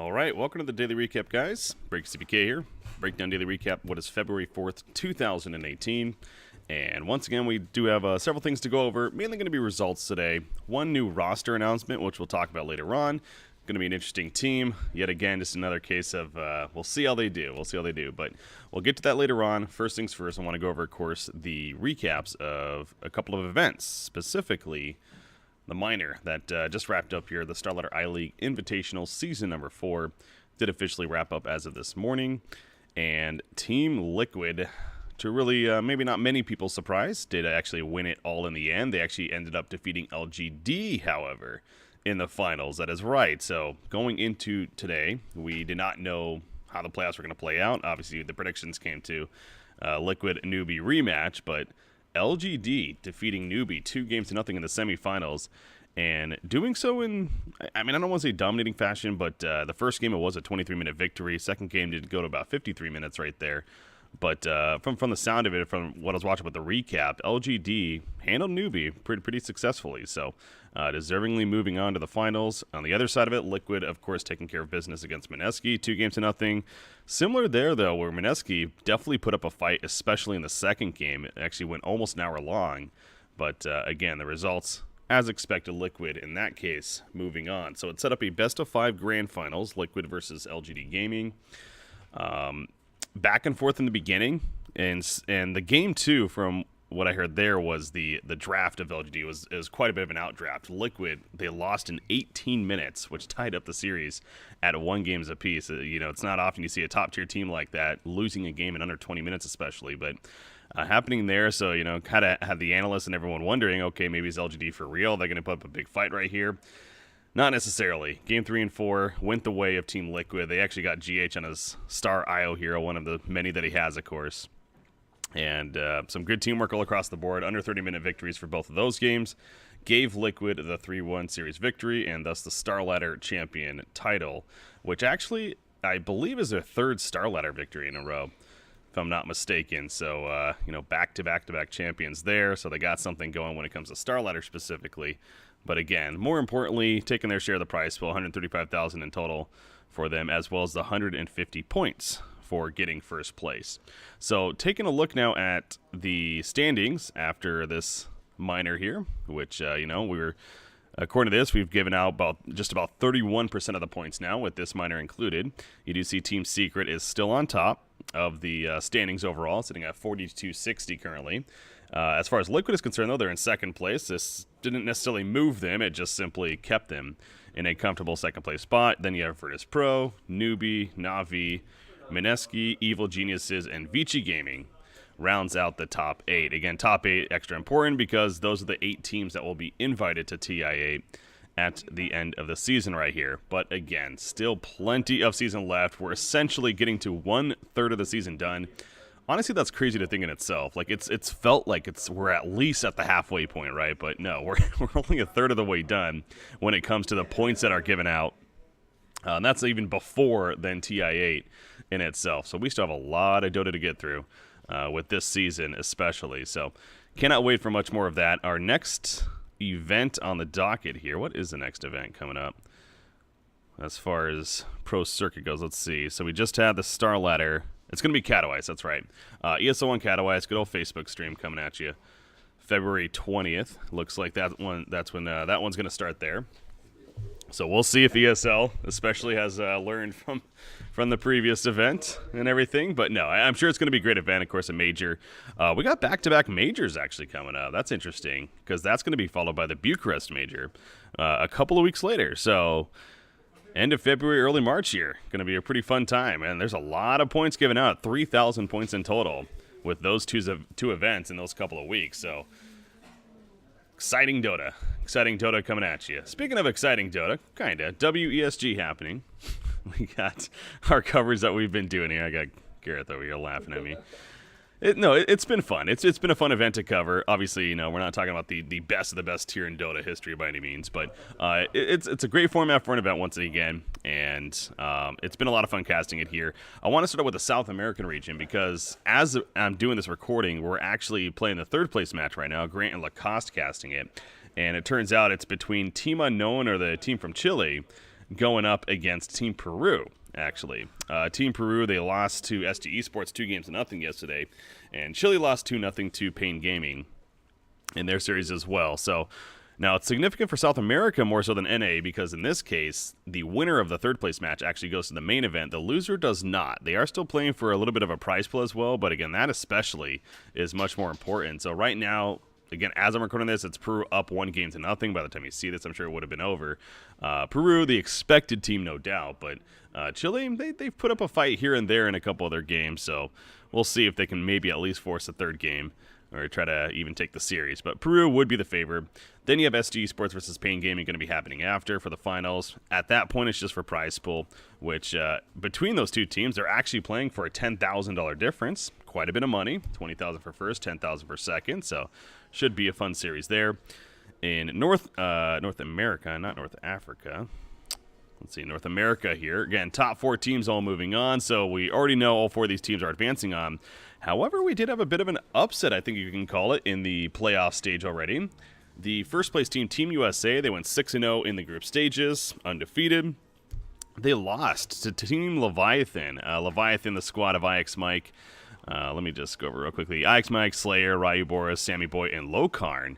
All right, welcome to the Daily Recap, guys. Break CPK here. Breakdown Daily Recap, what is February 4th, 2018. And once again, we do have several things to go over. Mainly going to be results today. One new roster announcement, which we'll talk about later on. Going to be an interesting team. Yet again, just another case of we'll see how they do. But we'll get to that later on. First things first, I want to go over, of course, the recaps of a couple of events, specifically the minor that just wrapped up here, the Starladder I-League Invitational Season number 4, did officially wrap up as of this morning. And Team Liquid, to really maybe not many people's surprise, did actually win it all in the end. They actually ended up defeating LGD, however, in the finals. That is right. So going into today, we did not know how the playoffs were going to play out. Obviously, the predictions came to Liquid Newbie rematch, but LGD defeating Newbie 2-0 in the semifinals, and doing so in, I don't want to say dominating fashion, but the first game it was a 23-minute victory. Second game did go to about 53 minutes right there. But from the sound of it, from what I was watching with the recap, LGD handled Newbie pretty successfully. So deservingly moving on to the finals. On the other side of it, Liquid, of course, taking care of business against Mineski, 2-0. Similar there, though, where Mineski definitely put up a fight, especially in the second game. It actually went almost an hour long. But again, the results, as expected, Liquid in that case moving on. So it set up a best-of-5 grand finals, Liquid versus LGD Gaming. Back and forth in the beginning, and the game 2, from what I heard there, was the draft of LGD was quite a bit of an outdraft. Liquid, they lost in 18 minutes, which tied up the series at 1 game apiece. It's not often you see a top tier team like that losing a game in under 20 minutes, especially, but happening there. So kind of had the analysts and everyone wondering, okay, maybe it's LGD for real. They're going to put up a big fight right here. Not necessarily. Game 3 and 4 went the way of Team Liquid. They actually got GH on his star IO hero, one of the many that he has, of course. And some good teamwork all across the board. Under 30-minute victories for both of those games gave Liquid the 3-1 series victory and thus the Starladder champion title, which actually I believe is their 3rd Starladder victory in a row, if I'm not mistaken. So, back-to-back champions there. So they got something going when it comes to Starladder specifically. But again, more importantly, taking their share of the prize pool, $135,000 in total for them, as well as the 150 points for getting first place. So taking a look now at the standings after this minor here, which, we were, according to this, we've given out just about 31% of the points now, with this minor included. You do see Team Secret is still on top of the standings overall, sitting at 4260 currently. As far as Liquid is concerned, though, they're in second place. This didn't necessarily move them. It just simply kept them in a comfortable second-place spot. Then you have Virtus Pro, Newbie, Navi, Mineski, Evil Geniuses, and Vici Gaming rounds out the top 8. Again, top 8 extra important because those are the 8 teams that will be invited to TI8 at the end of the season right here. But again, still plenty of season left. We're essentially getting to 1/3 of the season done. Honestly, that's crazy to think in itself. Like it's felt like we're at least at the halfway point, right? But no, we're only 1/3 of the way done when it comes to the points that are given out. And that's even before then TI8 in itself. So we still have a lot of Dota to get through with this season especially. So cannot wait for much more of that. Our next event on the docket here. What is the next event coming up? As far as Pro Circuit goes, let's see. So we just had the Starladder. It's going to be Katowice, that's right. ESO1 Katowice, good old Facebook stream coming at you. February 20th. Looks like that's when that one's going to start there. So we'll see if ESL especially has learned from the previous event and everything. But no, I'm sure it's going to be a great event. Of course, a major. We got back-to-back majors actually coming up. That's interesting because that's going to be followed by the Bucharest major a couple of weeks later. So end of February, early March here. Going to be a pretty fun time. And there's a lot of points given out. 3,000 points in total with those two events in those couple of weeks. So exciting Dota. Exciting Dota coming at you. Speaking of exciting Dota, kind of, WESG happening. We got our coverage that we've been doing here. I got Gareth over here laughing at me. It's been fun. It's been a fun event to cover. Obviously, we're not talking about the best of the best tier in Dota history by any means, but it's a great format for an event once again, and it's been a lot of fun casting it here. I want to start with the South American region because as I'm doing this recording, we're actually playing the 3rd place match right now. Grant and Lacoste casting it, and it turns out it's between Team Unknown, or the team from Chile, going up against Team Peru. Actually, Team Peru, they lost to SG Esports 2-0 yesterday, and Chile lost 2-0 to Pain Gaming in their series as well. So now it's significant for South America more so than NA, because in this case, the winner of the third place match actually goes to the main event. The loser does not. They are still playing for a little bit of a prize pool as well, but again, that especially is much more important. So right now, again, as I'm recording this, it's Peru up 1-0. By the time you see this, I'm sure it would have been over. Peru, the expected team, no doubt, but Chile, they've put up a fight here and there in a couple of their games, so we'll see if they can maybe at least force a third game or try to even take the series. But Peru would be the favor. Then you have SG Sports versus Pain Gaming going to be happening after for the finals. At that point, it's just for prize pool, which between those two teams, they're actually playing for a $10,000 difference. Quite a bit of money. $20,000 for first, $10,000 for second. So should be a fun series there. In North America, not North Africa. Let's see, North America here. Again, top 4 teams all moving on, so we already know all 4 of these teams are advancing on. However, we did have a bit of an upset, I think you can call it, in the playoff stage already. The first place team, Team USA, they went 6-0 in the group stages, undefeated. They lost to Team Leviathan. Leviathan, the squad of IX Mike. Let me just go over real quickly. IX Mike, Slayer, Ryu Boris, Sammy Boy, and Lokarn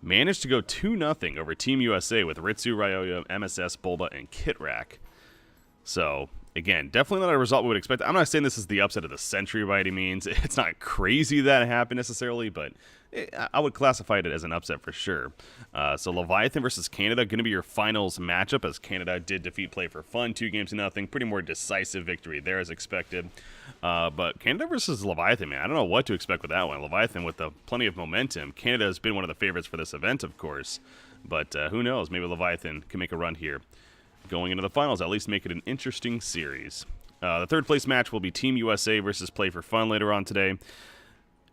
managed to go 2-0 over Team USA with Ritsu, Ryoyo, MSS, Bulba, and Kitrak. So, again, definitely not a result we would expect. I'm not saying this is the upset of the century by any means. It's not crazy that it happened necessarily, but I would classify it as an upset for sure. So Leviathan versus Canada, going to be your finals matchup, as Canada did defeat Play for Fun 2-0. Pretty more decisive victory there as expected. But Canada versus Leviathan, man, I don't know what to expect with that one. Leviathan with plenty of momentum. Canada has been one of the favorites for this event, of course. But who knows? Maybe Leviathan can make a run here going into the finals, at least make it an interesting series. The third place match will be Team USA versus Play for Fun later on today.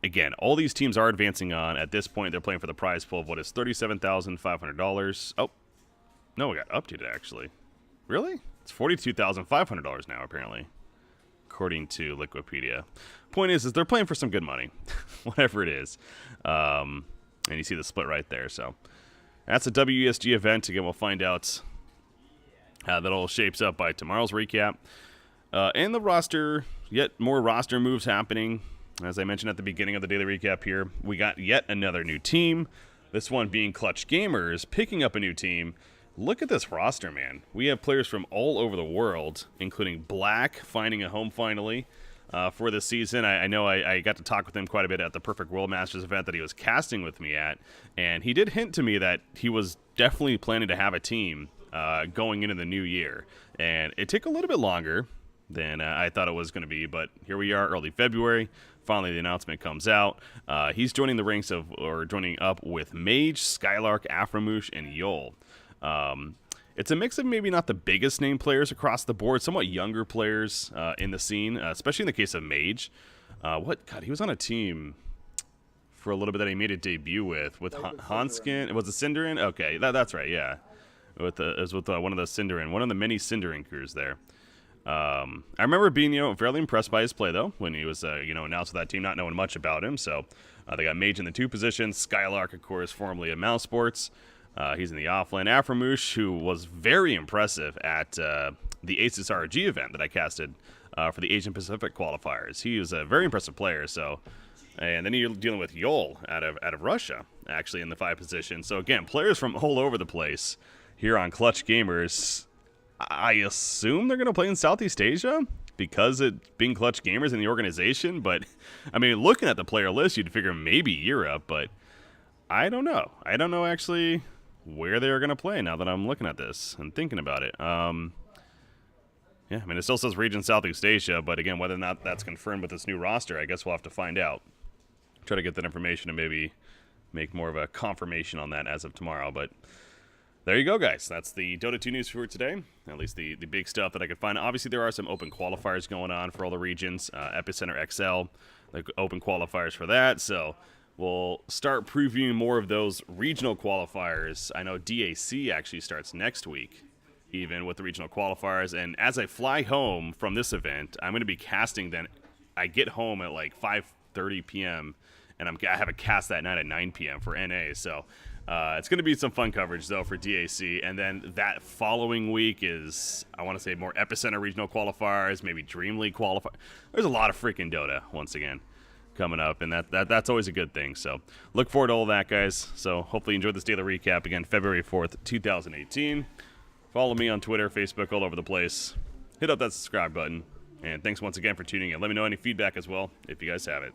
Again, all these teams are advancing on. At this point, they're playing for the prize pool of what is $37,500. Oh, no, we got up to it, actually. Really? It's $42,500 now, apparently, according to Liquipedia. Point is they're playing for some good money, whatever it is. And you see the split right there. So that's a WESG event. Again, we'll find out how that all shapes up by tomorrow's recap. And the roster, yet more roster moves happening. As I mentioned at the beginning of the daily recap here, we got yet another new team. This one being Clutch Gamers, picking up a new team. Look at this roster, man. We have players from all over the world, including Black finding a home finally for this season. I know I got to talk with him quite a bit at the Perfect World Masters event that he was casting with me at, and he did hint to me that he was definitely planning to have a team going into the new year. And it took a little bit longer than I thought it was going to be, but here we are, early February. Finally, the announcement comes out. He's joining the ranks of, or joining up with Mage, Skylark, Aframoosh, and Yol. It's a mix of maybe not the biggest name players across the board, somewhat younger players in the scene, especially in the case of Mage. God, he was on a team for a little bit that he made a debut with Hanskin. Was it Cinderin? Okay, that's right, yeah. It was with one of the Cinderin, one of the many Cinderin crews there. I remember being, fairly impressed by his play, though, when he was, announced with that team, not knowing much about him. So they got Mage in the 2 positions. Skylark, of course, formerly of Mouse Sports. He's in the offlane. Aframoosh, who was very impressive at the Aces RG event that I casted for the Asian Pacific qualifiers. He was a very impressive player. So, and then you're dealing with Yol out of Russia, actually, in the 5 position. So, again, players from all over the place here on Clutch Gamers. I assume they're going to play in Southeast Asia because it being Clutch Gamers in the organization. But, I mean, looking at the player list, you'd figure maybe Europe. But I don't know. I don't know, actually, where they're going to play now that I'm looking at this and thinking about it. Yeah, I mean, it still says region Southeast Asia. But, again, whether or not that's confirmed with this new roster, I guess we'll have to find out. Try to get that information and maybe make more of a confirmation on that as of tomorrow. But there you go, guys. That's the Dota 2 news for today, at least the big stuff that I could find. Obviously, there are some open qualifiers going on for all the regions. Epicenter XL, like open qualifiers for that. So we'll start previewing more of those regional qualifiers. I know DAC actually starts next week, even with the regional qualifiers. And as I fly home from this event, I'm going to be casting then. I get home at like 5:30 p.m., and I have a cast that night at 9 p.m. for NA. So It's going to be some fun coverage, though, for DAC. And then that following week is, I want to say, more Epicenter regional qualifiers, maybe Dream League qualifiers. There's a lot of freaking Dota, once again, coming up. And that's always a good thing. So look forward to all that, guys. So hopefully you enjoyed this daily recap. Again, February 4th, 2018. Follow me on Twitter, Facebook, all over the place. Hit up that subscribe button. And thanks once again for tuning in. Let me know any feedback as well, if you guys have it.